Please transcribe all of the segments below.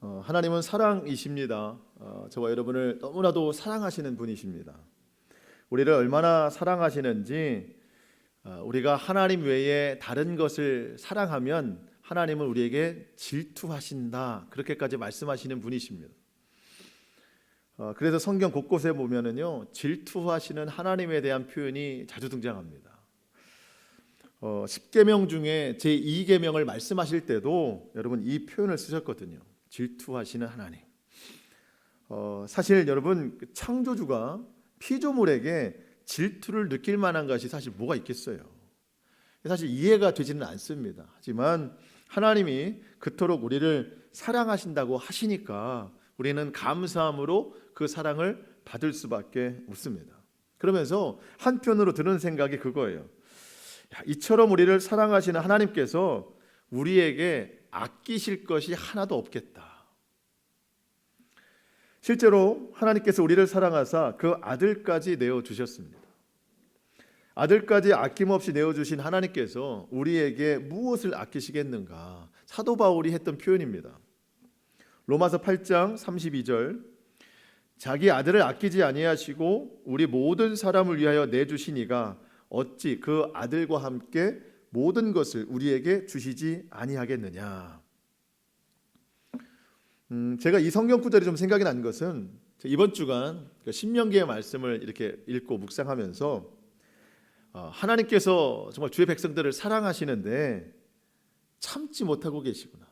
하나님은 사랑이십니다. 저와 여러분을 너무나도 사랑하시는 분이십니다. 우리를 얼마나 사랑하시는지, 우리가 하나님 외에 다른 것을 사랑하면 하나님은 우리에게 질투하신다, 그렇게까지 말씀하시는 분이십니다. 그래서 성경 곳곳에 보면은요, 질투하시는 하나님에 대한 표현이 자주 등장합니다. 10계명 중에 제2계명을 말씀하실 때도 여러분 이 표현을 쓰셨거든요. 질투하시는 하나님. 사실 여러분, 창조주가 피조물에게 질투를 느낄 만한 것이 사실 뭐가 있겠어요? 사실 이해가 되지는 않습니다. 하지만 하나님이 그토록 우리를 사랑하신다고 하시니까 우리는 감사함으로 그 사랑을 받을 수밖에 없습니다. 그러면서 한편으로 드는 생각이 그거예요. 이처럼 우리를 사랑하시는 하나님께서 우리에게 아끼실 것이 하나도 없겠다. 실제로 하나님께서 우리를 사랑하사 그 아들까지 내어주셨습니다. 아들까지 아낌없이 내어주신 하나님께서 우리에게 무엇을 아끼시겠는가? 사도 바울이 했던 표현입니다. 로마서 8장 32절, 자기 아들을 아끼지 아니하시고 우리 모든 사람을 위하여 내주시니가 어찌 그 아들과 함께 모든 것을 우리에게 주시지 아니하겠느냐. 제가 이 성경 구절이 좀 생각이 난 것은 이번 주간 신명기의 말씀을 이렇게 읽고 묵상하면서 하나님께서 정말 주의 백성들을 사랑하시는데 참지 못하고 계시구나,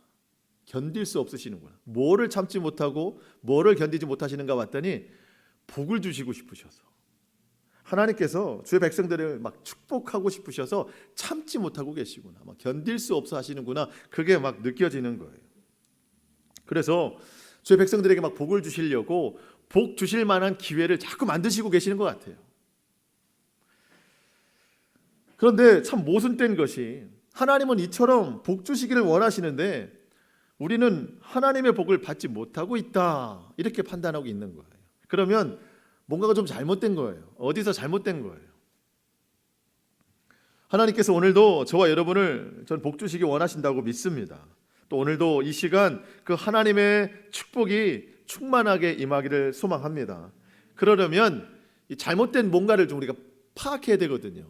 견딜 수 없으시는구나, 뭐를 참지 못하고 뭐를 견디지 못하시는가 봤더니 복을 주시고 싶으셔서, 하나님께서 주의 백성들을 막 축복하고 싶으셔서 참지 못하고 계시구나, 막 견딜 수 없어 하시는구나, 그게 막 느껴지는 거예요. 그래서 주의 백성들에게 막 복을 주시려고 복 주실 만한 기회를 자꾸 만드시고 계시는 것 같아요. 그런데 참 모순된 것이, 하나님은 이처럼 복 주시기를 원하시는데 우리는 하나님의 복을 받지 못하고 있다, 이렇게 판단하고 있는 거예요. 그러면 뭔가가 좀 잘못된 거예요. 어디서 잘못된 거예요? 하나님께서 오늘도 저와 여러분을 전 복 주시기 원하신다고 믿습니다. 또 오늘도 이 시간 그 하나님의 축복이 충만하게 임하기를 소망합니다. 그러려면 이 잘못된 뭔가를 좀 우리가 파악해야 되거든요.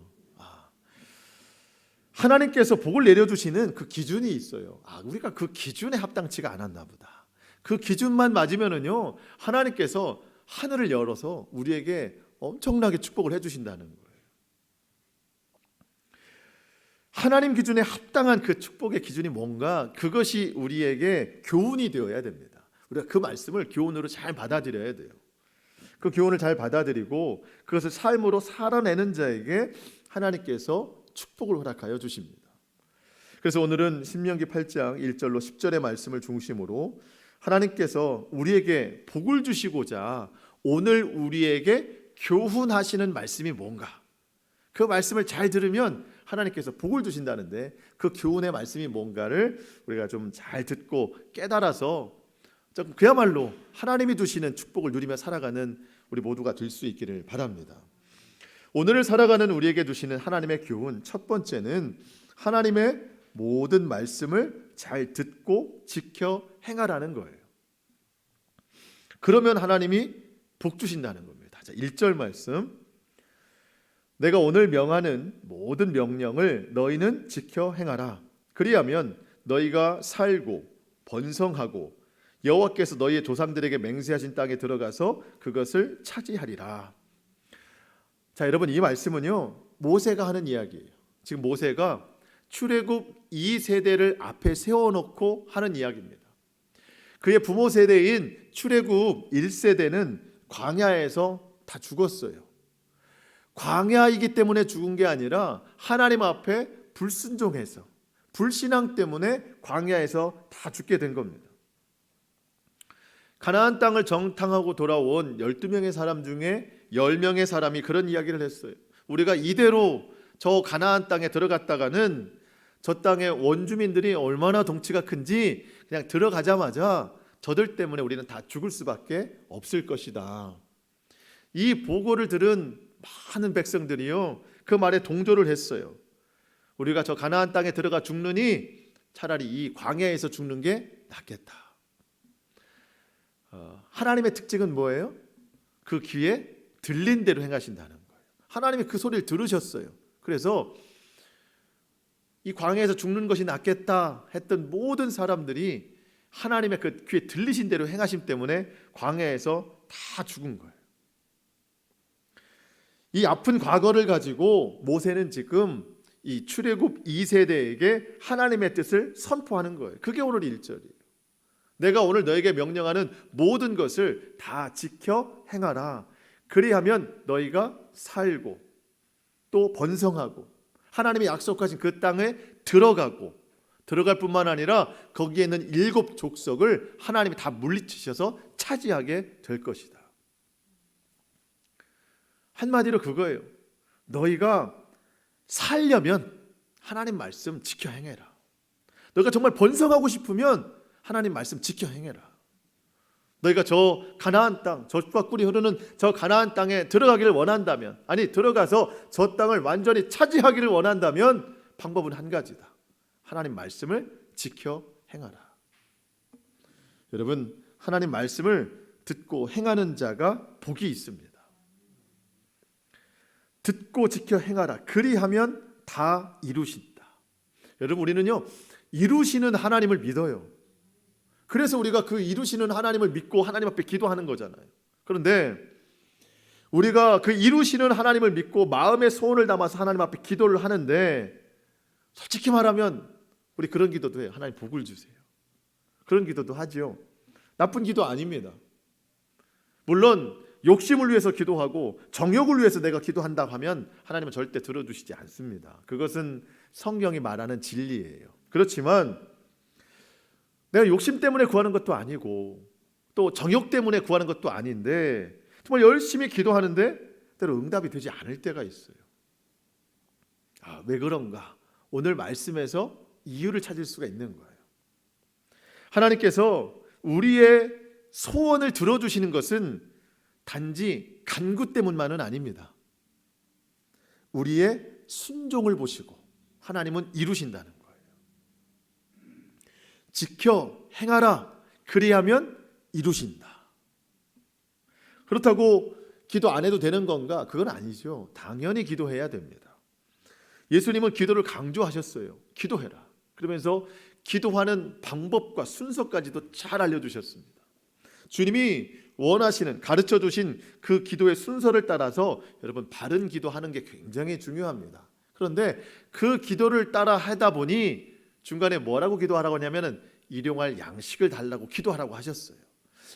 하나님께서 복을 내려주시는 그 기준이 있어요. 우리가 그 기준에 합당치가 않았나 보다. 그 기준만 맞으면은요, 하나님께서 하늘을 열어서 우리에게 엄청나게 축복을 해주신다는 거예요. 하나님 기준에 합당한 그 축복의 기준이 뭔가, 그것이 우리에게 교훈이 되어야 됩니다. 우리가 그 말씀을 교훈으로 잘 받아들여야 돼요. 그 교훈을 잘 받아들이고 그것을 삶으로 살아내는 자에게 하나님께서 축복을 허락하여 주십니다. 그래서 오늘은 신명기 8장 1절로 10절의 말씀을 중심으로 하나님께서 우리에게 복을 주시고자 오늘 우리에게 교훈하시는 말씀이 뭔가, 그 말씀을 잘 들으면 하나님께서 복을 주신다는데 그 교훈의 말씀이 뭔가를 우리가 좀 잘 듣고 깨달아서 그야말로 하나님이 주시는 축복을 누리며 살아가는 우리 모두가 될 수 있기를 바랍니다. 오늘을 살아가는 우리에게 주시는 하나님의 교훈, 첫 번째는 하나님의 모든 말씀을 잘 듣고 지켜 행하라는 거예요. 그러면 하나님이 복 주신다는 겁니다. 자, 1절 말씀, 내가 오늘 명하는 모든 명령을 너희는 지켜 행하라. 그리하면 너희가 살고 번성하고 여호와께서 너희의 조상들에게 맹세하신 땅에 들어가서 그것을 차지하리라. 자, 여러분, 이 말씀은요, 모세가 하는 이야기예요. 지금 모세가 출애굽 2세대를 앞에 세워놓고 하는 이야기입니다. 그의 부모 세대인 출애굽 1세대는 광야에서 다 죽었어요. 광야이기 때문에 죽은 게 아니라 하나님 앞에 불순종해서, 불신앙 때문에 광야에서 다 죽게 된 겁니다. 가나안 땅을 정탐하고 돌아온 12명의 사람 중에 10명의 사람이 그런 이야기를 했어요. 우리가 이대로 저 가나안 땅에 들어갔다가는 저 땅의 원주민들이 얼마나 덩치가 큰지 그냥 들어가자마자 저들 때문에 우리는 다 죽을 수밖에 없을 것이다. 이 보고를 들은 많은 백성들이요, 그 말에 동조를 했어요. 우리가 저 가나안 땅에 들어가 죽느니 차라리 이 광야에서 죽는 게 낫겠다. 하나님의 특징은 뭐예요? 그 귀에 들린 대로 행하신다는 거예요. 하나님이 그 소리를 들으셨어요. 그래서 이 광야에서 죽는 것이 낫겠다 했던 모든 사람들이 하나님의 그 귀에 들리신 대로 행하심 때문에 광야에서 다 죽은 거예요. 이 아픈 과거를 가지고 모세는 지금 이 출애굽 2세대에게 하나님의 뜻을 선포하는 거예요. 그게 오늘 1절이에요. 내가 오늘 너에게 명령하는 모든 것을 다 지켜 행하라. 그리하면 너희가 살고 또 번성하고 하나님이 약속하신 그 땅에 들어갈 뿐만 아니라 거기에 있는 7 족속을 하나님이 다 물리치셔서 차지하게 될 것이다. 한마디로 그거예요. 너희가 살려면 하나님 말씀 지켜 행해라. 너희가 정말 번성하고 싶으면 하나님 말씀 지켜 행해라. 너희가 저 가나안 땅, 젖과 꿀이 흐르는 저 가나안 땅에 들어가기를 원한다면, 아니 들어가서 저 땅을 완전히 차지하기를 원한다면 방법은 한 가지다. 하나님 말씀을 지켜 행하라. 여러분, 하나님 말씀을 듣고 행하는 자가 복이 있습니다. 듣고 지켜 행하라. 그리하면 다 이루신다. 여러분, 우리는요 이루시는 하나님을 믿어요. 그래서 우리가 그 이루시는 하나님을 믿고 하나님 앞에 기도하는 거잖아요. 그런데 우리가 그 이루시는 하나님을 믿고 마음의 소원을 담아서 하나님 앞에 기도를 하는데 솔직히 말하면 우리 그런 기도도 해요. 하나님 복을 주세요. 그런 기도도 하죠. 나쁜 기도 아닙니다. 물론 욕심을 위해서 기도하고 정욕을 위해서 내가 기도한다고 하면 하나님은 절대 들어주시지 않습니다. 그것은 성경이 말하는 진리예요. 그렇지만 내가 욕심 때문에 구하는 것도 아니고 또 정욕 때문에 구하는 것도 아닌데 정말 열심히 기도하는데 때로 응답이 되지 않을 때가 있어요. 왜 그런가? 오늘 말씀에서 이유를 찾을 수가 있는 거예요. 하나님께서 우리의 소원을 들어주시는 것은 단지 간구 때문만은 아닙니다. 우리의 순종을 보시고 하나님은 이루신다는 거예요. 지켜 행하라. 그리하면 이루신다. 그렇다고 기도 안 해도 되는 건가? 그건 아니죠. 당연히 기도해야 됩니다. 예수님은 기도를 강조하셨어요. 기도해라. 그러면서 기도하는 방법과 순서까지도 잘 알려주셨습니다. 주님이 원하시는, 가르쳐 주신 그 기도의 순서를 따라서 여러분 바른 기도하는 게 굉장히 중요합니다. 그런데 그 기도를 따라 하다 보니 중간에 뭐라고 기도하라고 하냐면은 일용할 양식을 달라고 기도하라고 하셨어요.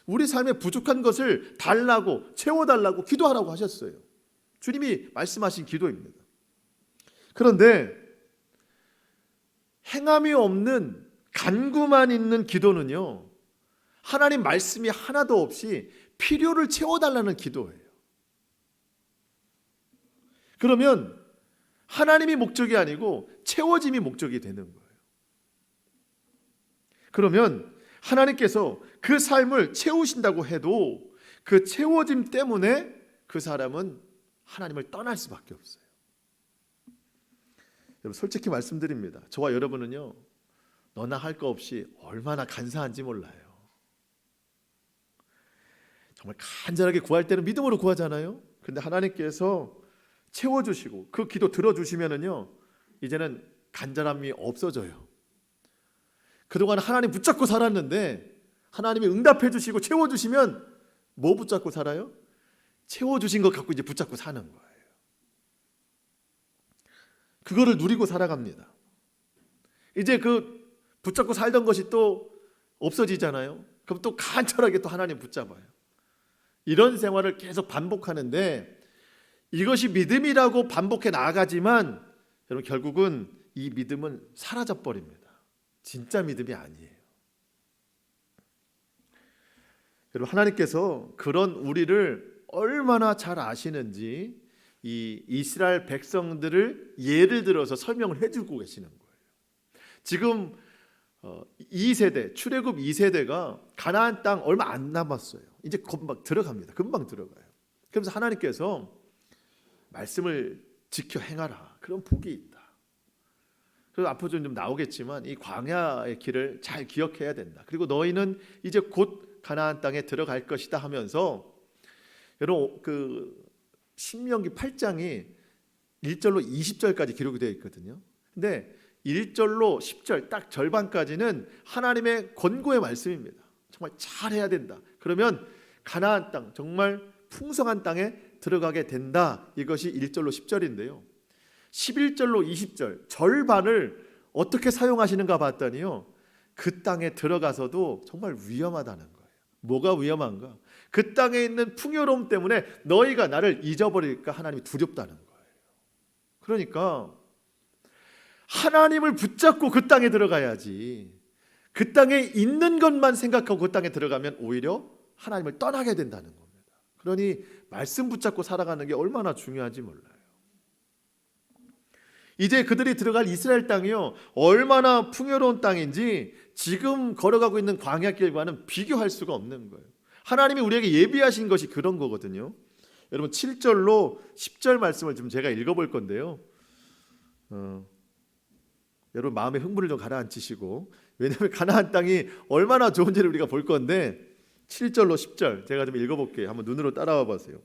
우리 삶에 부족한 것을 달라고, 채워달라고 기도하라고 하셨어요. 주님이 말씀하신 기도입니다. 그런데 행함이 없는 간구만 있는 기도는요, 하나님 말씀이 하나도 없이 필요를 채워달라는 기도예요. 그러면 하나님이 목적이 아니고 채워짐이 목적이 되는 거예요. 그러면 하나님께서 그 삶을 채우신다고 해도 그 채워짐 때문에 그 사람은 하나님을 떠날 수밖에 없어요. 여러분, 솔직히 말씀드립니다. 저와 여러분은요, 너나 할 거 없이 얼마나 간사한지 몰라요. 정말 간절하게 구할 때는 믿음으로 구하잖아요. 근데 하나님께서 채워주시고 그 기도 들어주시면은요, 이제는 간절함이 없어져요. 그동안 하나님 붙잡고 살았는데 하나님이 응답해 주시고 채워주시면 뭐 붙잡고 살아요? 채워주신 것 갖고 이제 붙잡고 사는 거예요. 그거를 누리고 살아갑니다. 이제 그 붙잡고 살던 것이 또 없어지잖아요. 그럼 또 간절하게 또 하나님 붙잡아요. 이런 생활을 계속 반복하는데 이것이 믿음이라고 반복해 나아가지만 여러분 결국은 이 믿음은 사라져 버립니다. 진짜 믿음이 아니에요. 여러분, 하나님께서 그런 우리를 얼마나 잘 아시는지 이 이스라엘 백성들을 예를 들어서 설명을 해주고 계시는 거예요. 지금 2세대, 출애굽 2세대가 가나안 땅 얼마 안 남았어요. 이제 금방 들어갑니다. 금방 들어가요. 그래서 하나님께서 말씀을 지켜 행하라. 그런 복이 있다. 그래서 앞으로 좀 나오겠지만 이 광야의 길을 잘 기억해야 된다. 그리고 너희는 이제 곧 가나안 땅에 들어갈 것이다 하면서, 여러분 그 신명기 8장이 1절로 20절까지 기록이 되어 있거든요. 근데 1절로 10절 딱 절반까지는 하나님의 권고의 말씀입니다. 정말 잘해야 된다. 그러면 가나안 땅, 정말 풍성한 땅에 들어가게 된다. 이것이 1절로 10절인데요. 11절로 20절 절반을 어떻게 사용하시는가 봤더니요, 그 땅에 들어가서도 정말 위험하다는 거예요. 뭐가 위험한가? 그 땅에 있는 풍요로움 때문에 너희가 나를 잊어버릴까 하나님이 두렵다는 거예요. 그러니까 하나님을 붙잡고 그 땅에 들어가야지, 그 땅에 있는 것만 생각하고 그 땅에 들어가면 오히려 하나님을 떠나게 된다는 겁니다. 그러니 말씀 붙잡고 살아가는 게 얼마나 중요한지 몰라요. 이제 그들이 들어갈 이스라엘 땅이요, 얼마나 풍요로운 땅인지 지금 걸어가고 있는 광야길과는 비교할 수가 없는 거예요. 하나님이 우리에게 예비하신 것이 그런 거거든요. 여러분 7절로 10절 말씀을 좀 제가 읽어볼 건데요. 여러분 마음의 흥분을 좀 가라앉히시고, 왜냐하면 가나안 땅이 얼마나 좋은지를 우리가 볼 건데, 7절로 10절 제가 좀 읽어볼게요. 한번 눈으로 따라와 보세요.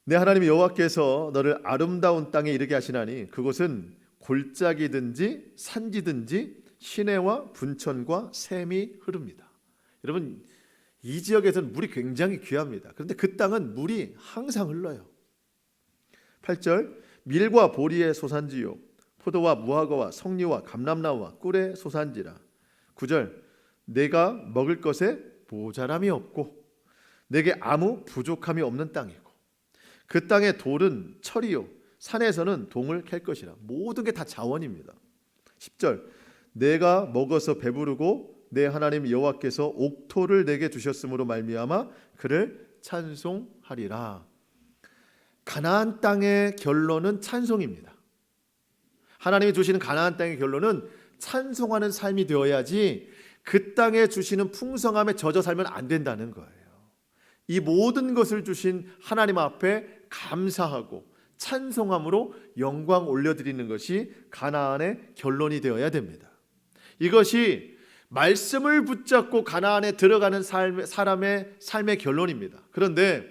내 하나님 여호와께서 너를 아름다운 땅에 이르게 하시나니 그곳은 골짜기든지 산지든지 시내와 분천과 샘이 흐릅니다. 여러분 이 지역에서는 물이 굉장히 귀합니다. 그런데 그 땅은 물이 항상 흘러요. 8절 밀과 보리의 소산지요 포도와 무화과와 석류와 감람나무와 꿀의 소산지라. 9절 내가 먹을 것에 모자람이 없고 내게 아무 부족함이 없는 땅이고 그 땅의 돌은 철이요 산에서는 동을 캘 것이라. 모든 게 다 자원입니다. 10절 내가 먹어서 배부르고 내 하나님 여호와께서 옥토를 내게 주셨으므로 말미암아 그를 찬송하리라. 가나안 땅의 결론은 찬송입니다. 하나님이 주시는 가나안 땅의 결론은 찬송하는 삶이 되어야지 그 땅에 주시는 풍성함에 젖어 살면 안 된다는 거예요. 이 모든 것을 주신 하나님 앞에 감사하고 찬송함으로 영광 올려드리는 것이 가나안의 결론이 되어야 됩니다. 이것이 말씀을 붙잡고 가나안에 들어가는 사람의 삶의 결론입니다. 그런데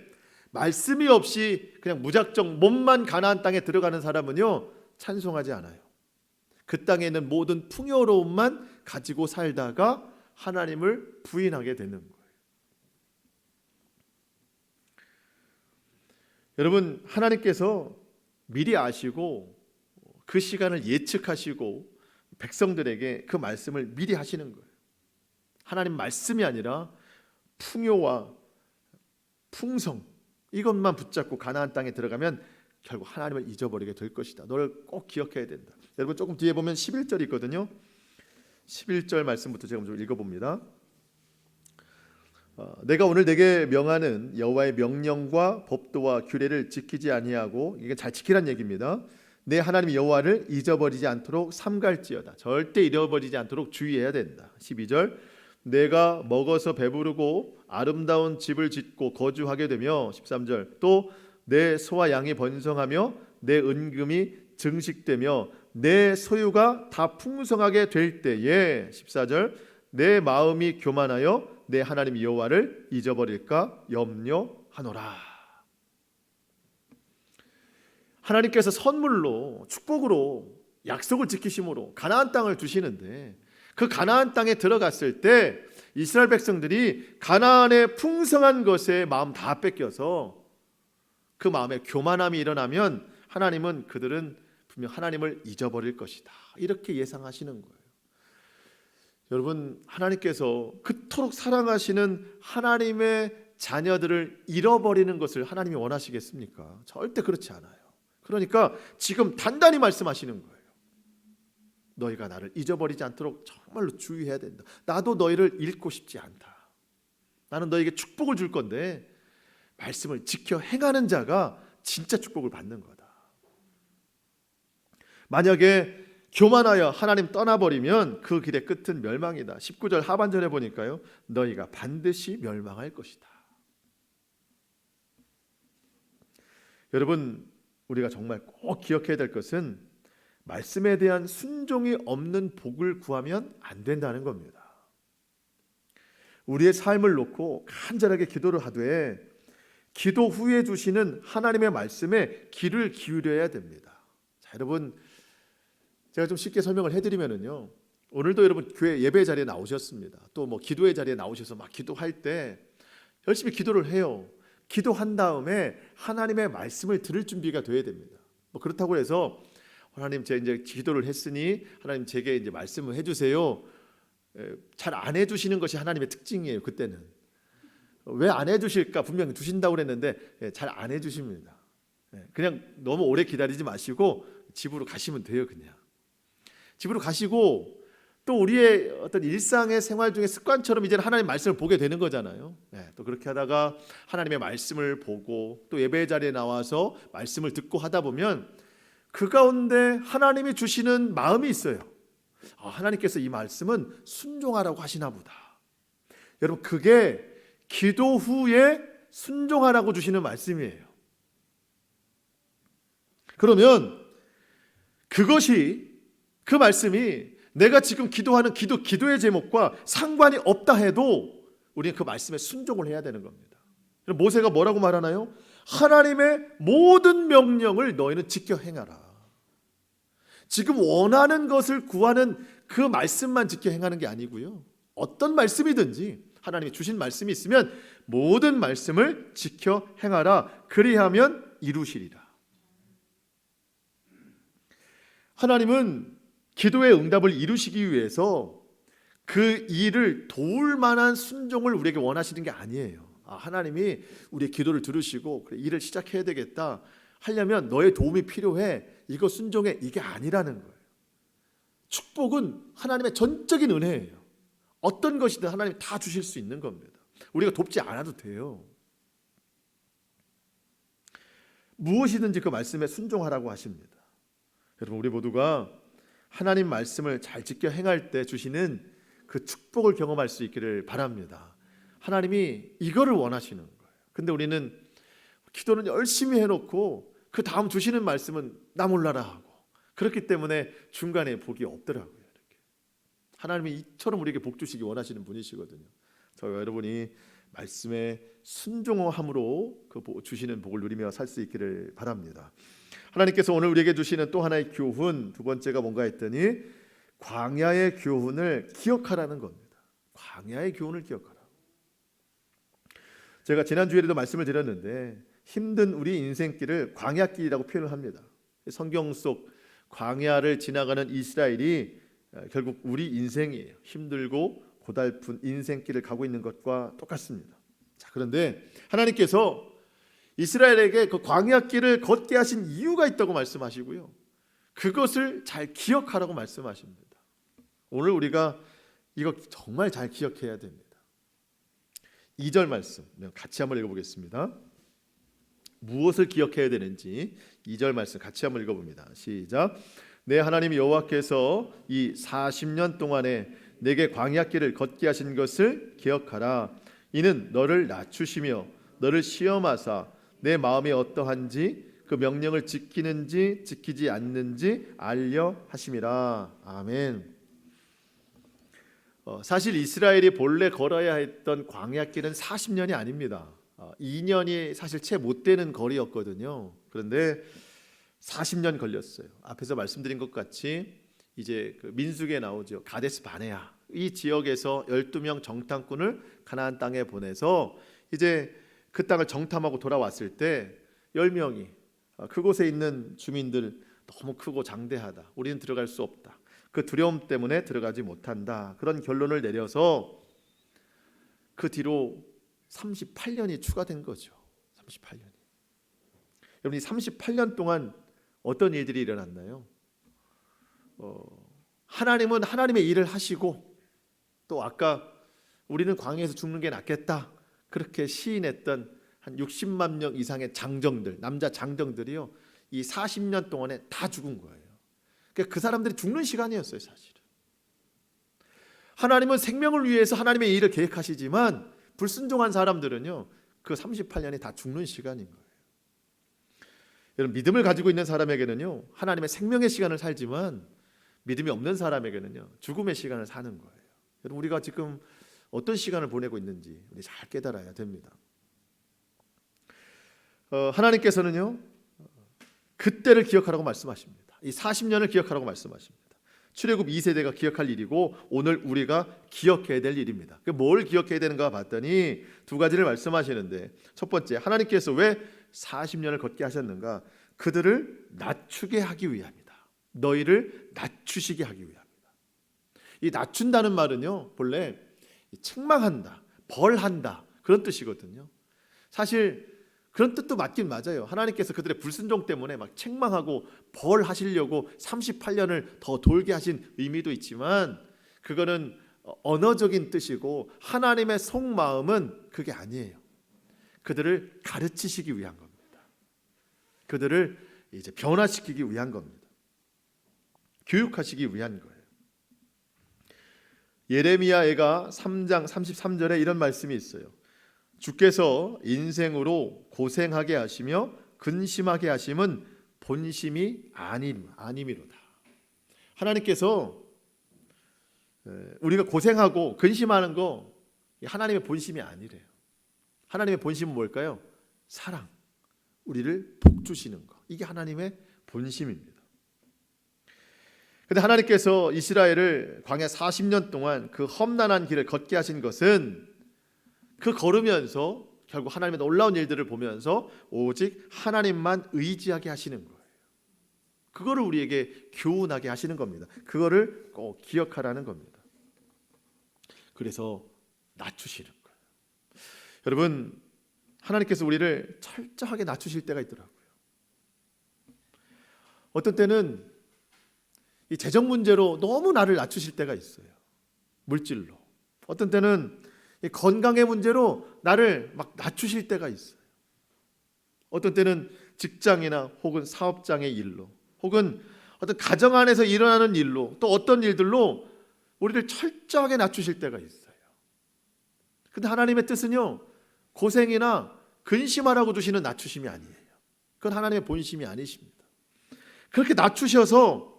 말씀이 없이 그냥 무작정 몸만 가나안 땅에 들어가는 사람은요, 찬송하지 않아요. 그 땅에 있는 모든 풍요로움만 가지고 살다가 하나님을 부인하게 되는 거예요. 여러분 하나님께서 미리 아시고 그 시간을 예측하시고 백성들에게 그 말씀을 미리 하시는 거예요. 하나님 말씀이 아니라 풍요와 풍성 이것만 붙잡고 가나안 땅에 들어가면 결국 하나님을 잊어버리게 될 것이다. 너를 꼭 기억해야 된다. 여러분 조금 뒤에 보면 11절이 있거든요. 11절 말씀부터 제가 좀 읽어봅니다. 내가 오늘 내게 명하는 여호와의 명령과 법도와 규례를 지키지 아니하고, 이게 잘 지키란 얘기입니다. 내 하나님 여호와를 잊어버리지 않도록 삼갈지어다. 절대 잃어버리지 않도록 주의해야 된다. 12절 내가 먹어서 배부르고 아름다운 집을 짓고 거주하게 되며, 13절 또 내 소와 양이 번성하며 내 은금이 증식되며 내 소유가 다 풍성하게 될 때에, 14절 내 마음이 교만하여 내 하나님 여호와를 잊어버릴까 염려하노라. 하나님께서 선물로 축복으로 약속을 지키심으로 가나안 땅을 주시는데, 그 가나안 땅에 들어갔을 때 이스라엘 백성들이 가나안의 풍성한 것에 마음 다 뺏겨서 그 마음에 교만함이 일어나면 하나님은 그들은 분명 하나님을 잊어버릴 것이다, 이렇게 예상하시는 거예요. 여러분 하나님께서 그토록 사랑하시는 하나님의 자녀들을 잃어버리는 것을 하나님이 원하시겠습니까? 절대 그렇지 않아요. 그러니까 지금 단단히 말씀하시는 거예요. 너희가 나를 잊어버리지 않도록 정말로 주의해야 된다. 나도 너희를 잃고 싶지 않다. 나는 너희에게 축복을 줄 건데 말씀을 지켜 행하는 자가 진짜 축복을 받는 거다. 만약에 교만하여 하나님 떠나버리면 그 길의 끝은 멸망이다. 19절 하반절에 보니까요, 너희가 반드시 멸망할 것이다. 여러분 우리가 정말 꼭 기억해야 될 것은 말씀에 대한 순종이 없는 복을 구하면 안 된다는 겁니다. 우리의 삶을 놓고 간절하게 기도를 하되 기도 후에 주시는 하나님의 말씀에 귀를 기울여야 됩니다. 자, 여러분, 제가 좀 쉽게 설명을 해드리면요, 오늘도 여러분 교회 예배 자리에 나오셨습니다. 또 뭐 기도의 자리에 나오셔서 막 기도할 때 열심히 기도를 해요. 기도한 다음에 하나님의 말씀을 들을 준비가 돼야 됩니다. 뭐 그렇다고 해서 하나님, 제가 이제 기도를 했으니 하나님 제게 이제 말씀을 해주세요. 잘 안 해주시는 것이 하나님의 특징이에요. 그때는 왜 안 해주실까? 분명히 주신다고 그랬는데 잘 안 해주십니다. 그냥 너무 오래 기다리지 마시고 집으로 가시면 돼요. 그냥 집으로 가시고 또 우리의 어떤 일상의 생활 중에 습관처럼 이제는 하나님 말씀을 보게 되는 거잖아요. 또 그렇게 하다가 하나님의 말씀을 보고 또 예배 자리에 나와서 말씀을 듣고 하다 보면 그 가운데 하나님이 주시는 마음이 있어요. 하나님께서 이 말씀은 순종하라고 하시나 보다. 여러분, 그게 기도 후에 순종하라고 주시는 말씀이에요. 그러면 그 말씀이 내가 지금 기도하는 기도의 제목과 상관이 없다 해도 우리는 그 말씀에 순종을 해야 되는 겁니다. 모세가 뭐라고 말하나요? 하나님의 모든 명령을 너희는 지켜 행하라. 지금 원하는 것을 구하는 그 말씀만 지켜 행하는 게 아니고요, 어떤 말씀이든지 하나님이 주신 말씀이 있으면 모든 말씀을 지켜 행하라. 그리하면 이루시리라. 하나님은 기도의 응답을 이루시기 위해서 그 일을 도울 만한 순종을 우리에게 원하시는 게 아니에요. 하나님이 우리의 기도를 들으시고 그래, 일을 시작해야 되겠다 하려면 너의 도움이 필요해, 이거 순종해, 이게 아니라는 거예요. 축복은 하나님의 전적인 은혜예요. 어떤 것이든 하나님이 다 주실 수 있는 겁니다. 우리가 돕지 않아도 돼요. 무엇이든지 그 말씀에 순종하라고 하십니다. 여러분, 우리 모두가 하나님 말씀을 잘 지켜 행할 때 주시는 그 축복을 경험할 수 있기를 바랍니다. 하나님이 이거를 원하시는 거예요. 근데 우리는 기도는 열심히 해놓고 그 다음 주시는 말씀은 나 몰라라 하고, 그렇기 때문에 중간에 복이 없더라고요. 이렇게. 하나님이 이처럼 우리에게 복 주시기 원하시는 분이시거든요. 저와 여러분이 말씀에 순종함으로 그 주시는 복을 누리며 살 수 있기를 바랍니다. 하나님께서 오늘 우리에게 주시는 또 하나의 교훈, 두 번째가 뭔가 했더니 광야의 교훈을 기억하라는 겁니다. 광야의 교훈을 기억하라. 제가 지난주에도 말씀을 드렸는데 힘든 우리 인생길을 광야길이라고 표현을 합니다. 성경 속 광야를 지나가는 이스라엘이 결국 우리 인생이에요. 힘들고 고달픈 인생길을 가고 있는 것과 똑같습니다. 자, 그런데 하나님께서 이스라엘에게 그 광야길을 걷게 하신 이유가 있다고 말씀하시고요, 그것을 잘 기억하라고 말씀하십니다. 오늘 우리가 이거 정말 잘 기억해야 됩니다. 2절 말씀 같이 한번 읽어보겠습니다. 무엇을 기억해야 되는지 2절 말씀 같이 한번 읽어봅니다. 시작. 내 하나님 여호와께서 이 40년 동안에 내게 광야길을 걷게 하신 것을 기억하라. 이는 너를 낮추시며 너를 시험하사 내 마음이 어떠한지 그 명령을 지키는지 지키지 않는지 알려 하심이라. 아멘. 사실 이스라엘이 본래 걸어야 했던 광야길은 40년이 아닙니다. 2년이 사실 채 못 되는 거리였거든요. 그런데 40년 걸렸어요. 앞에서 말씀드린 것 같이 이제 그 민수기에 나오죠. 가데스 바네아 이 지역에서 12명 정탐꾼을 가나안 땅에 보내서 이제 그 땅을 정탐하고 돌아왔을 때 10명이 그곳에 있는 주민들 너무 크고 장대하다, 우리는 들어갈 수 없다, 그 두려움 때문에 들어가지 못한다, 그런 결론을 내려서 그 뒤로 38년이 추가된 거죠. 38년이. 여러분, 이 38년 동안 어떤 일들이 일어났나요? 하나님은 하나님의 일을 하시고 또 아까 우리는 광야에서 죽는 게 낫겠다 그렇게 시인했던 한 60만 명 이상의 장정들, 남자 장정들이요, 이 40년 동안에 다 죽은 거예요. 그러니까 그 사람들이 죽는 시간이었어요. 사실은 하나님은 생명을 위해서 하나님의 일을 계획하시지만 불순종한 사람들은요, 그 38년이 다 죽는 시간인 거예요. 여러분, 믿음을 가지고 있는 사람에게는요, 하나님의 생명의 시간을 살지만 믿음이 없는 사람에게는요, 죽음의 시간을 사는 거예요. 여러분, 우리가 지금 어떤 시간을 보내고 있는지 우리 잘 깨달아야 됩니다. 하나님께서는요, 그때를 기억하라고 말씀하십니다. 이 40년을 기억하라고 말씀하십니다. 출애굽 2세대가 기억할 일이고 오늘 우리가 기억해야 될 일입니다. 뭘 기억해야 되는가 봤더니 두 가지를 말씀하시는데, 첫 번째, 하나님께서 왜 40년을 걷게 하셨는가? 그들을 낮추게 하기 위함이다. 너희를 낮추시게 하기 위함이다. 이 낮춘다는 말은요, 본래 책망한다, 벌한다, 그런 뜻이거든요. 사실 그런 뜻도 맞긴 맞아요. 하나님께서 그들의 불순종 때문에 막 책망하고 벌하시려고 38년을 더 돌게 하신 의미도 있지만, 그거는 언어적인 뜻이고 하나님의 속마음은 그게 아니에요. 그들을 가르치시기 위한 겁니다. 그들을 이제 변화시키기 위한 겁니다. 교육하시기 위한 거예요. 예레미야애가 3장 33절에 이런 말씀이 있어요. 주께서 인생으로 고생하게 하시며 근심하게 하심은 본심이 아님이로다. 하나님께서 우리가 고생하고 근심하는 거 하나님의 본심이 아니래요. 하나님의 본심은 뭘까요? 사랑, 우리를 복주시는 거. 이게 하나님의 본심입니다. 그런데 하나님께서 이스라엘을 광야 40년 동안 그 험난한 길을 걷게 하신 것은 그 걸으면서 결국 하나님의 놀라운 일들을 보면서 오직 하나님만 의지하게 하시는 거예요. 그거를 우리에게 교훈하게 하시는 겁니다. 그거를 꼭 기억하라는 겁니다. 그래서 낮추시는 거예요. 여러분, 하나님께서 우리를 철저하게 낮추실 때가 있더라고요. 어떤 때는 이 재정 문제로 너무 나를 낮추실 때가 있어요. 물질로. 어떤 때는 이 건강의 문제로 나를 막 낮추실 때가 있어요. 어떤 때는 직장이나 혹은 사업장의 일로, 혹은 어떤 가정 안에서 일어나는 일로, 또 어떤 일들로 우리를 철저하게 낮추실 때가 있어요. 근데 하나님의 뜻은요, 고생이나 근심하라고 주시는 낮추심이 아니에요. 그건 하나님의 본심이 아니십니다. 그렇게 낮추셔서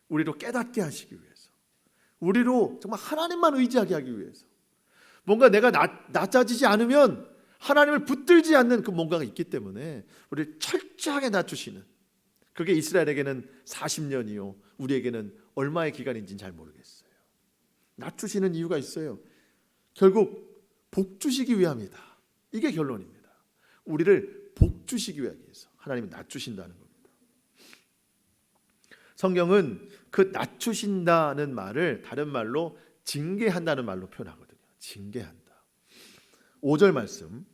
우리로 깨닫게 하시기 위해서, 우리로 정말 하나님만 의지하게 하기 위해서, 뭔가 내가 낮아지지 않으면 하나님을 붙들지 않는 그 뭔가가 있기 때문에 우리를 철저하게 낮추시는, 그게 이스라엘에게는 40년이요 우리에게는 얼마의 기간인지는 잘 모르겠어요. 낮추시는 이유가 있어요. 결국 복주시기 위함이다. 이게 결론입니다. 우리를 복주시기 위해서 하나님이 낮추신다는 겁니다. 성경은 그 낮추신다는 말을 다른 말로 징계한다는 말로 표현하거든요. 징계한다. 5절 말씀,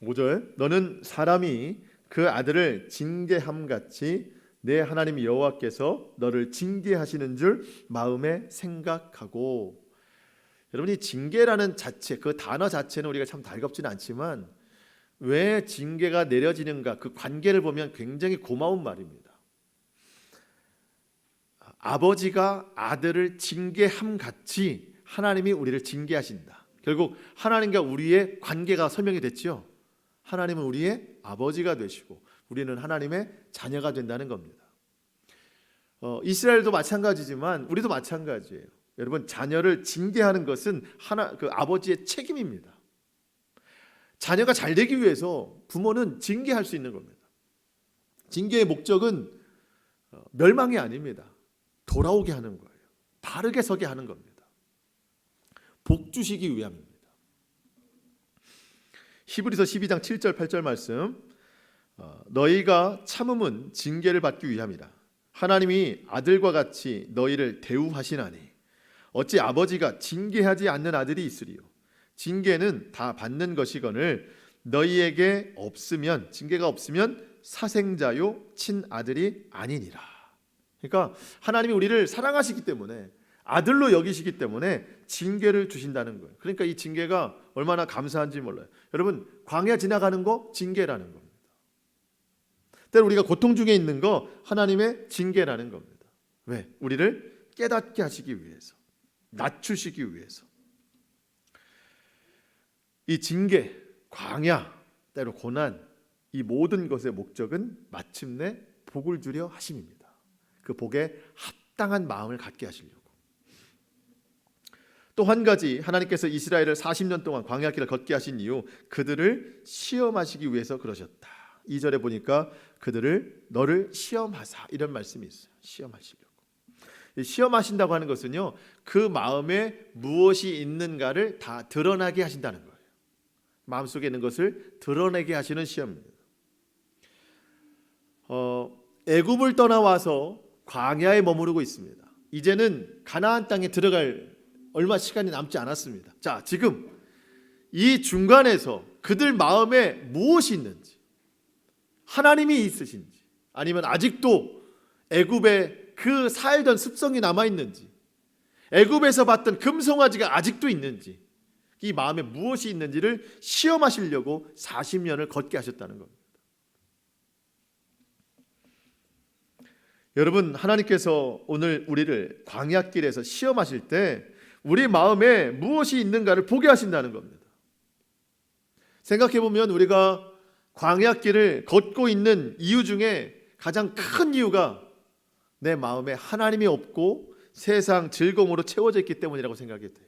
5절, 너는 사람이 그 아들을 징계함같이 내 하나님 여호와께서 너를 징계하시는 줄 마음에 생각하고. 여러분이 징계라는 자체, 그 단어 자체는 우리가 참 달갑지는 않지만 왜 징계가 내려지는가, 그 관계를 보면 굉장히 고마운 말입니다. 아버지가 아들을 징계함같이 하나님이 우리를 징계하신다. 결국 하나님과 우리의 관계가 설명이 됐죠. 하나님은 우리의 아버지가 되시고 우리는 하나님의 자녀가 된다는 겁니다. 이스라엘도 마찬가지지만 우리도 마찬가지예요. 여러분, 자녀를 징계하는 것은 그 아버지의 책임입니다. 자녀가 잘 되기 위해서 부모는 징계할 수 있는 겁니다. 징계의 목적은 멸망이 아닙니다. 돌아오게 하는 거예요. 바르게 서게 하는 겁니다. 복주시기 위함입니다. 히브리서 12장 7절 8절 말씀, 너희가 참음은 징계를 받기 위함이라. 하나님이 아들과 같이 너희를 대우하시나니 어찌 아버지가 징계하지 않는 아들이 있으리요. 징계는 다 받는 것이거늘 너희에게 없으면, 징계가 없으면 사생자요 친아들이 아니니라. 그러니까 하나님이 우리를 사랑하시기 때문에, 아들로 여기시기 때문에 징계를 주신다는 거예요. 그러니까 이 징계가 얼마나 감사한지 몰라요. 여러분, 광야 지나가는 거 징계라는 겁니다. 때로 우리가 고통 중에 있는 거 하나님의 징계라는 겁니다. 왜? 우리를 깨닫게 하시기 위해서, 낮추시기 위해서. 이 징계, 광야, 때로 고난, 이 모든 것의 목적은 마침내 복을 주려 하심입니다. 그 복에 합당한 마음을 갖게 하시려고. 또 한 가지, 하나님께서 이스라엘을 40년 동안 광야길을 걷게 하신 이유, 그들을 시험하시기 위해서 그러셨다. 2절에 보니까 그들을 너를 시험하사, 이런 말씀이 있어요. 시험하시려고. 시험하신다고 하는 것은요, 그 마음에 무엇이 있는가를 다 드러나게 하신다는 거예요. 마음속에 있는 것을 드러내게 하시는 시험입니다. 애굽을 떠나와서 광야에 머무르고 있습니다. 이제는 가나안 땅에 들어갈 얼마 시간이 남지 않았습니다. 자, 지금 이 중간에서 그들 마음에 무엇이 있는지, 하나님이 있으신지, 아니면 아직도 애굽에 그 살던 습성이 남아 있는지, 애굽에서 봤던 금송아지가 아직도 있는지, 이 마음에 무엇이 있는지를 시험하시려고 40년을 걷게 하셨다는 겁니다. 여러분, 하나님께서 오늘 우리를 광야길에서 시험하실 때 우리 마음에 무엇이 있는가를 보게 하신다는 겁니다. 생각해보면 우리가 광야길을 걷고 있는 이유 중에 가장 큰 이유가 내 마음에 하나님이 없고 세상 즐거움으로 채워져 있기 때문이라고 생각이 돼요.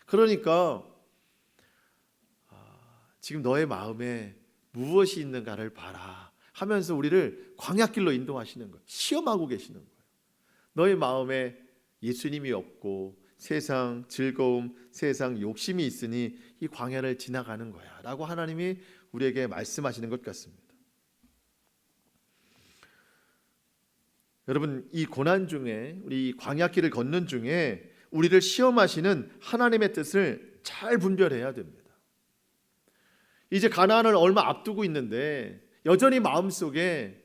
그러니까 지금 너의 마음에 무엇이 있는가를 봐라 하면서 우리를 광야길로 인도하시는 거예요. 시험하고 계시는 거예요. 너의 마음에 예수님이 없고 세상 즐거움, 세상 욕심이 있으니 이 광야를 지나가는 거야 라고 하나님이 우리에게 말씀하시는 것 같습니다. 여러분, 이 고난 중에, 우리 광야길을 걷는 중에 우리를 시험하시는 하나님의 뜻을 잘 분별해야 됩니다. 이제 가나안을 얼마 앞두고 있는데 여전히 마음속에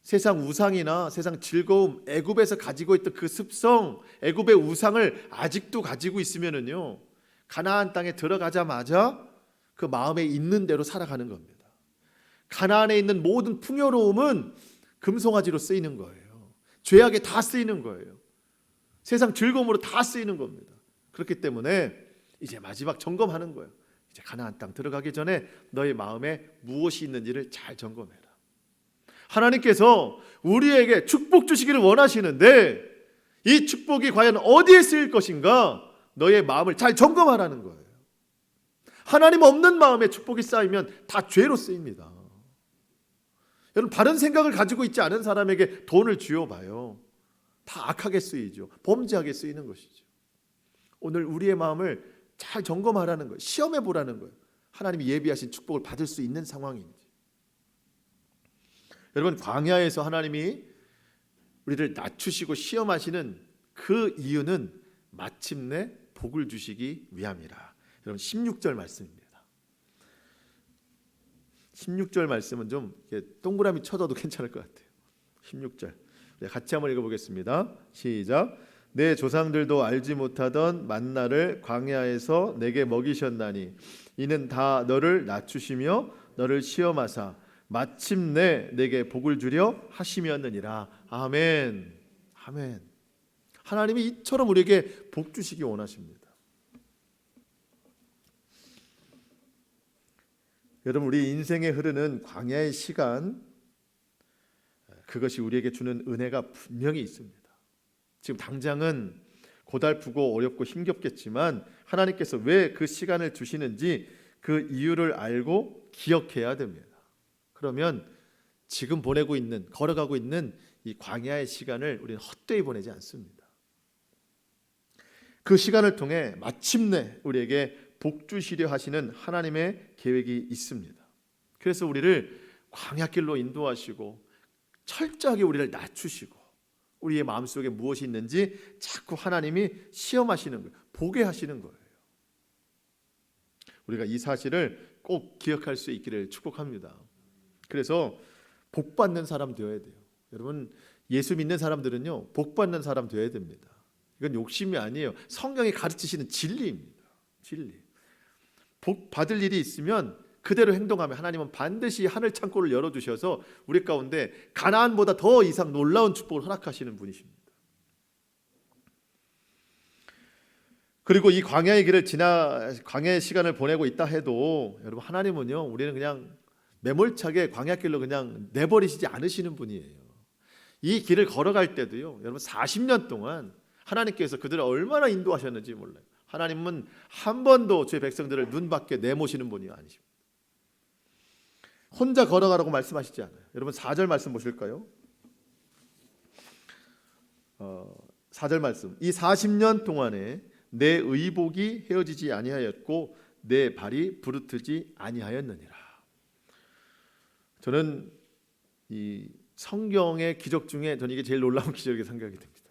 세상 우상이나 세상 즐거움, 애굽에서 가지고 있던 그 습성, 애굽의 우상을 아직도 가지고 있으면은요, 가나안 땅에 들어가자마자 그 마음에 있는 대로 살아가는 겁니다. 가나안에 있는 모든 풍요로움은 금송아지로 쓰이는 거예요. 죄악에 다 쓰이는 거예요. 세상 즐거움으로 다 쓰이는 겁니다. 그렇기 때문에 이제 마지막 점검하는 거예요. 이제 가나안 땅 들어가기 전에 너의 마음에 무엇이 있는지를 잘 점검해라. 하나님께서 우리에게 축복 주시기를 원하시는데 이 축복이 과연 어디에 쓰일 것인가, 너의 마음을 잘 점검하라는 거예요. 하나님 없는 마음에 축복이 쌓이면 다 죄로 쓰입니다. 여러분, 바른 생각을 가지고 있지 않은 사람에게 돈을 쥐어봐요. 다 악하게 쓰이죠. 범죄하게 쓰이는 것이죠. 오늘 우리의 마음을 잘 점검하라는 거예요. 시험해 보라는 거예요. 하나님이 예비하신 축복을 받을 수 있는 상황인지. 여러분, 광야에서 하나님이 우리를 낮추시고 시험하시는 그 이유는 마침내 복을 주시기 위함이라. 여러분, 16절 말씀입니다. 16절 말씀은 좀 동그라미 쳐줘도 괜찮을 것 같아요. 16절 같이 한번 읽어보겠습니다. 시작. 내 조상들도 알지 못하던 만나를 광야에서 내게 먹이셨나니 이는 다 너를 낮추시며 너를 시험하사 마침내 내게 복을 주려 하심이었느니라. 아멘. 아멘. 하나님이 이처럼 우리에게 복 주시기 원하십니다. 여러분, 우리 인생에 흐르는 광야의 시간, 그것이 우리에게 주는 은혜가 분명히 있습니다. 지금 당장은 고달프고 어렵고 힘겹겠지만 하나님께서 왜 그 시간을 주시는지 그 이유를 알고 기억해야 됩니다. 그러면 지금 보내고 있는, 걸어가고 있는 이 광야의 시간을 우리는 헛되이 보내지 않습니다. 그 시간을 통해 마침내 우리에게 복 주시려 하시는 하나님의 계획이 있습니다. 그래서 우리를 광야길로 인도하시고 철저하게 우리를 낮추시고 우리의 마음속에 무엇이 있는지 자꾸 하나님이 시험하시는 거예요. 보게 하시는 거예요. 우리가 이 사실을 꼭 기억할 수 있기를 축복합니다. 그래서 복 받는 사람 되어야 돼요. 여러분, 예수 믿는 사람들은요, 복 받는 사람 되어야 됩니다. 이건 욕심이 아니에요. 성경이 가르치시는 진리입니다. 진리. 복 받을 일이 있으면 그대로 행동하면 하나님은 반드시 하늘 창고를 열어주셔서 우리 가운데 가나안보다 더 이상 놀라운 축복을 허락하시는 분이십니다. 그리고 이 광야의 길을 광야의 시간을 보내고 있다 해도 여러분, 하나님은요, 우리는 그냥 매몰차게 광야길로 그냥 내버리시지 않으시는 분이에요. 이 길을 걸어갈 때도요, 여러분 40년 동안 하나님께서 그들을 얼마나 인도하셨는지 몰라요. 하나님은 한 번도 주의 백성들을 눈 밖에 내모시는 분이 아니십니다. 혼자 걸어가라고 말씀하시지 않아요. 여러분 4절 말씀 보실까요? 4절 말씀. 이 40년 동안에 내 의복이 헤어지지 아니하였고 내 발이 부르트지 아니하였느니라. 저는 이 성경의 기적 중에 저는 이게 제일 놀라운 기적이라고 생각이 됩니다.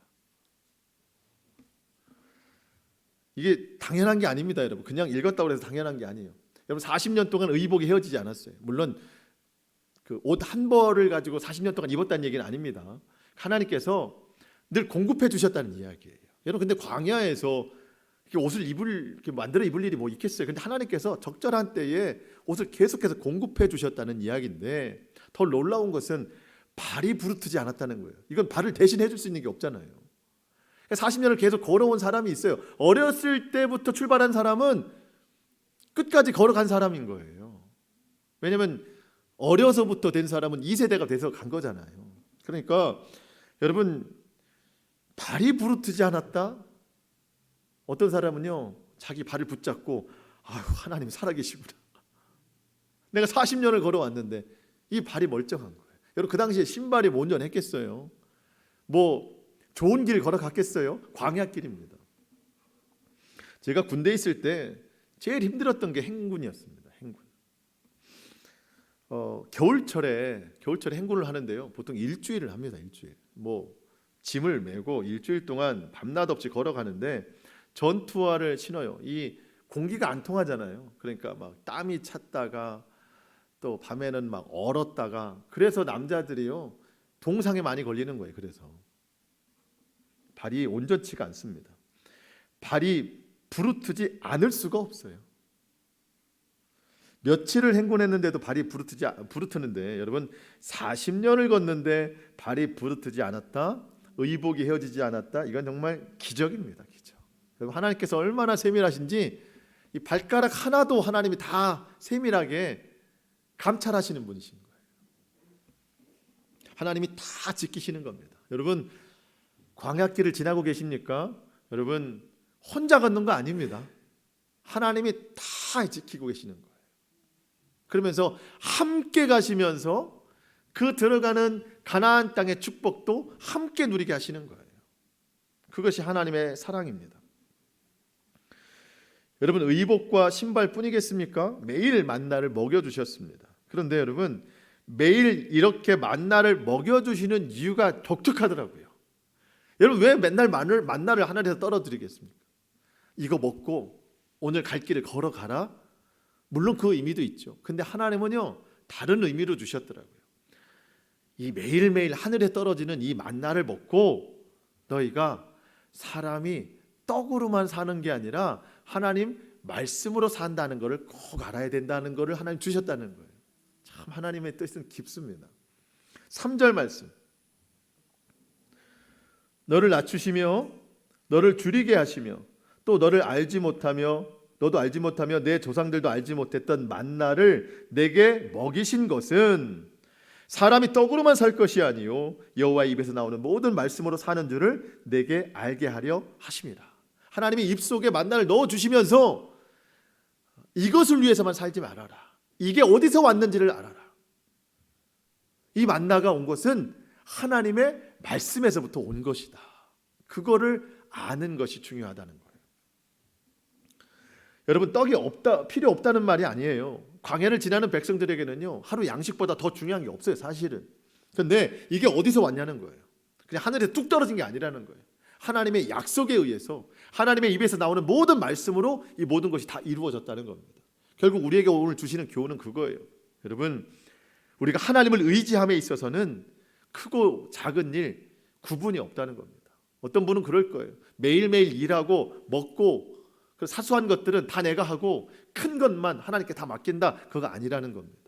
이게 당연한 게 아닙니다, 여러분. 그냥 읽었다고 해서 당연한 게 아니에요. 여러분 40년 동안 의복이 헤어지지 않았어요. 물론 그 옷 한 벌을 가지고 40년 동안 입었다는 얘기는 아닙니다. 하나님께서 늘 공급해 주셨다는 이야기예요. 여러분 근데 광야에서 옷을 이렇게 만들어 입을 일이 뭐 있겠어요? 근데 하나님께서 적절한 때에 옷을 계속해서 공급해 주셨다는 이야기인데 더 놀라운 것은 발이 부르트지 않았다는 거예요. 이건 발을 대신해 줄 수 있는 게 없잖아요. 40년을 계속 걸어온 사람이 있어요. 어렸을 때부터 출발한 사람은 끝까지 걸어간 사람인 거예요. 왜냐하면 어려서부터 된 사람은 2세대가 돼서 간 거잖아요. 그러니까 여러분 발이 부르트지 않았다? 어떤 사람은요 자기 발을 붙잡고 아유 하나님 살아계시구나. 내가 40년을 걸어왔는데 이 발이 멀쩡한 거예요. 여러분 그 당시에 신발이 뭐 온전했겠어요? 뭐 좋은 길 걸어갔겠어요? 광야길입니다. 제가 군대에 있을 때 제일 힘들었던 게 행군이었습니다. 행군. 겨울철에 행군을 하는데요. 보통 일주일을 합니다. 일주일. 뭐 짐을 메고 일주일 동안 밤낮 없이 걸어가는데 전투화를 신어요. 이 공기가 안 통하잖아요. 그러니까 막 땀이 찼다가 또 밤에는 막 얼었다가 그래서 남자들이요 동상에 많이 걸리는 거예요. 그래서 발이 온전치가 않습니다. 발이 부르트지 않을 수가 없어요. 며칠을 행군했는데도 발이 부르트는데 여러분 40년을 걷는데 발이 부르트지 않았다, 의복이 헤어지지 않았다. 이건 정말 기적입니다. 기적. 여러분 하나님께서 얼마나 세밀하신지 이 발가락 하나도 하나님이 다 세밀하게 감찰하시는 분이신 거예요. 하나님이 다 지키시는 겁니다. 여러분 광야길을 지나고 계십니까? 여러분 혼자 걷는 거 아닙니다. 하나님이 다 지키고 계시는 거예요. 그러면서 함께 가시면서 그 들어가는 가나안 땅의 축복도 함께 누리게 하시는 거예요. 그것이 하나님의 사랑입니다. 여러분 의복과 신발뿐이겠습니까? 매일 만나를 먹여주셨습니다. 그런데 여러분 매일 이렇게 만나를 먹여주시는 이유가 독특하더라고요. 여러분 왜 맨날 만나를 하늘에서 떨어뜨리겠습니까? 이거 먹고 오늘 갈 길을 걸어가라. 물론 그 의미도 있죠. 근데 하나님은요 다른 의미로 주셨더라고요. 이 매일매일 하늘에 떨어지는 이 만나를 먹고 너희가 사람이 떡으로만 사는 게 아니라 하나님 말씀으로 산다는 것을 꼭 알아야 된다는 것을 하나님 주셨다는 거예요. 참 하나님의 뜻은 깊습니다. 3절 말씀. 너를 낮추시며 너를 줄이게 하시며 또 너를 알지 못하며 너도 알지 못하며 내 조상들도 알지 못했던 만나를 내게 먹이신 것은 사람이 떡으로만 살 것이 아니요 여호와의 입에서 나오는 모든 말씀으로 사는 줄을 내게 알게 하려 하심이라. 하나님이 입속에 만나를 넣어주시면서 이것을 위해서만 살지 말아라. 이게 어디서 왔는지를 알아라. 이 만나가 온 것은 하나님의 말씀에서부터 온 것이다. 그거를 아는 것이 중요하다는 거예요. 여러분 떡이 필요 없다는 말이 아니에요. 광야를 지나는 백성들에게는요 하루 양식보다 더 중요한 게 없어요 사실은. 그런데 이게 어디서 왔냐는 거예요. 그냥 하늘에 뚝 떨어진 게 아니라는 거예요. 하나님의 약속에 의해서 하나님의 입에서 나오는 모든 말씀으로 이 모든 것이 다 이루어졌다는 겁니다. 결국 우리에게 오늘 주시는 교훈은 그거예요. 여러분 우리가 하나님을 의지함에 있어서는 크고 작은 일 구분이 없다는 겁니다. 어떤 분은 그럴 거예요. 매일매일 일하고 먹고 그 사소한 것들은 다 내가 하고 큰 것만 하나님께 다 맡긴다. 그거 아니라는 겁니다.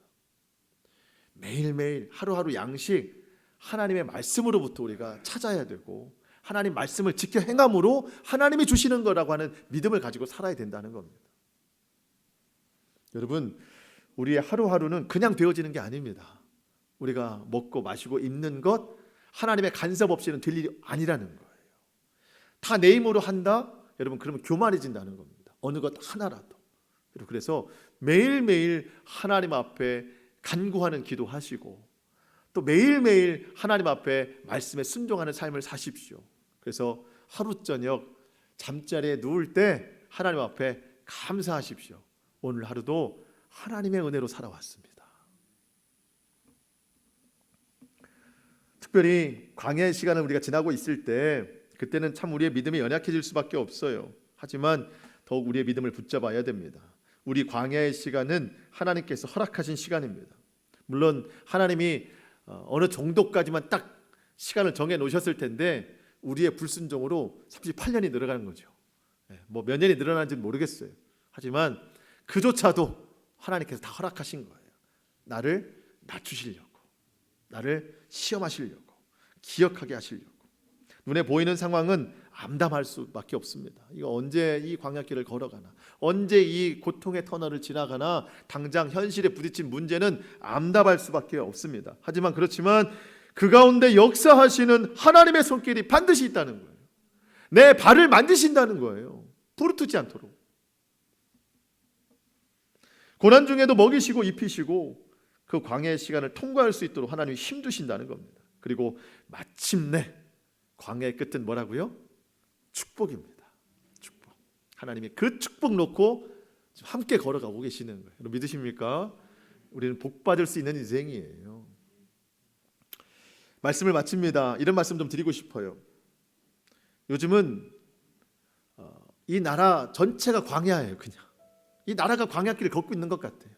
매일매일 하루하루 양식 하나님의 말씀으로부터 우리가 찾아야 되고 하나님 말씀을 지켜 행함으로 하나님이 주시는 거라고 하는 믿음을 가지고 살아야 된다는 겁니다. 여러분 우리의 하루하루는 그냥 되어지는 게 아닙니다. 우리가 먹고 마시고 입는 것 하나님의 간섭 없이는 될 일이 아니라는 거예요. 다 내 힘으로 한다? 여러분 그러면 교만해진다는 겁니다. 어느 것 하나라도. 그래서 매일매일 하나님 앞에 간구하는 기도하시고 또 매일매일 하나님 앞에 말씀에 순종하는 삶을 사십시오. 그래서 하루 저녁 잠자리에 누울 때 하나님 앞에 감사하십시오. 오늘 하루도 하나님의 은혜로 살아왔습니다. 특별히 광야의 시간을 우리가 지나고 있을 때 그때는 참 우리의 믿음이 연약해질 수밖에 없어요. 하지만 더욱 우리의 믿음을 붙잡아야 됩니다. 우리 광야의 시간은 하나님께서 허락하신 시간입니다. 물론 하나님이 어느 정도까지만 딱 시간을 정해 놓으셨을 텐데 우리의 불순종으로 38년이 늘어가는 거죠. 뭐 몇 년이 늘어나는지는 모르겠어요. 하지만 그조차도 하나님께서 다 허락하신 거예요. 나를 낮추시려고, 나를 시험하시려고, 기억하게 하시려고. 눈에 보이는 상황은 암담할 수밖에 없습니다. 이거 언제 이 광야길을 걸어가나, 언제 이 고통의 터널을 지나가나, 당장 현실에 부딪힌 문제는 암담할 수밖에 없습니다. 그렇지만 그 가운데 역사하시는 하나님의 손길이 반드시 있다는 거예요. 내 발을 만드신다는 거예요. 부르트지 않도록. 고난 중에도 먹이시고 입히시고 그 광야의 시간을 통과할 수 있도록 하나님이 힘주신다는 겁니다. 그리고 마침내 광야의 끝은 뭐라고요? 축복입니다. 축복. 하나님이 그 축복 놓고 함께 걸어가고 계시는 거예요. 여러분 믿으십니까? 우리는 복 받을 수 있는 인생이에요. 말씀을 마칩니다. 이런 말씀 좀 드리고 싶어요. 요즘은 이 나라 전체가 광야예요. 그냥 이 나라가 광야길을 걷고 있는 것 같아요.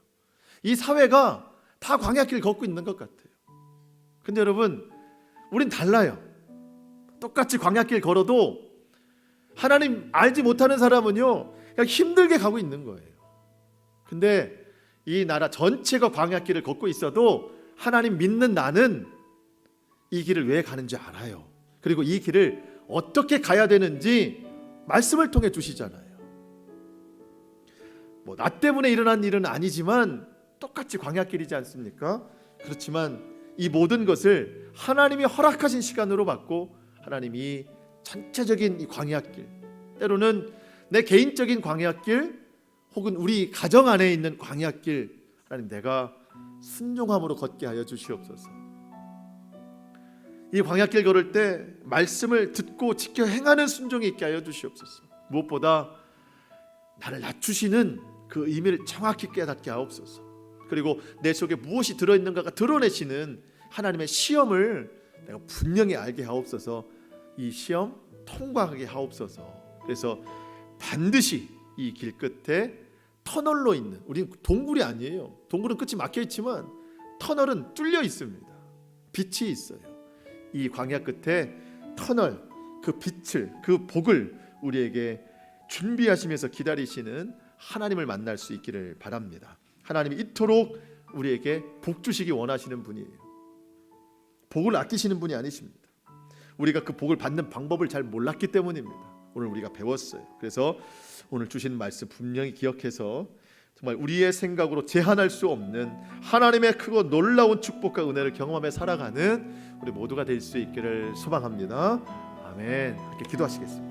이 사회가 다 광야길을 걷고 있는 것 같아요. 근데 여러분 우린 달라요. 똑같이 광야길 걸어도 하나님 알지 못하는 사람은요 그냥 힘들게 가고 있는 거예요. 근데 이 나라 전체가 광야길을 걷고 있어도 하나님 믿는 나는 이 길을 왜 가는지 알아요. 그리고 이 길을 어떻게 가야 되는지 말씀을 통해 주시잖아요. 뭐 나 때문에 일어난 일은 아니지만 똑같이 광야길이지 않습니까? 그렇지만 이 모든 것을 하나님이 허락하신 시간으로 받고 하나님이 전체적인 이 광야길, 때로는 내 개인적인 광야길 혹은 우리 가정 안에 있는 광야길, 하나님 내가 순종함으로 걷게 하여 주시옵소서. 이 광야길 걸을 때 말씀을 듣고 지켜 행하는 순종이 있게 하여 주시옵소서. 무엇보다 나를 낮추시는 그 의미를 정확히 깨닫게 하옵소서. 그리고 내 속에 무엇이 들어있는가가 드러내시는 하나님의 시험을 내가 분명히 알게 하옵소서. 이 시험 통과하게 하옵소서. 그래서 반드시 이 길 끝에 터널로 있는, 우리는 동굴이 아니에요. 동굴은 끝이 막혀 있지만 터널은 뚫려 있습니다. 빛이 있어요. 이 광야 끝에 터널, 그 빛을, 그 복을 우리에게 준비하시면서 기다리시는 하나님을 만날 수 있기를 바랍니다. 하나님이 이토록 우리에게 복 주시기 원하시는 분이에요. 복을 아끼시는 분이 아니십니다. 우리가 그 복을 받는 방법을 잘 몰랐기 때문입니다. 오늘 우리가 배웠어요. 그래서 오늘 주신 말씀 분명히 기억해서 정말 우리의 생각으로 제한할 수 없는 하나님의 크고 놀라운 축복과 은혜를 경험하며 살아가는 우리 모두가 될 수 있기를 소망합니다. 아멘. 이렇게 기도하시겠습니다.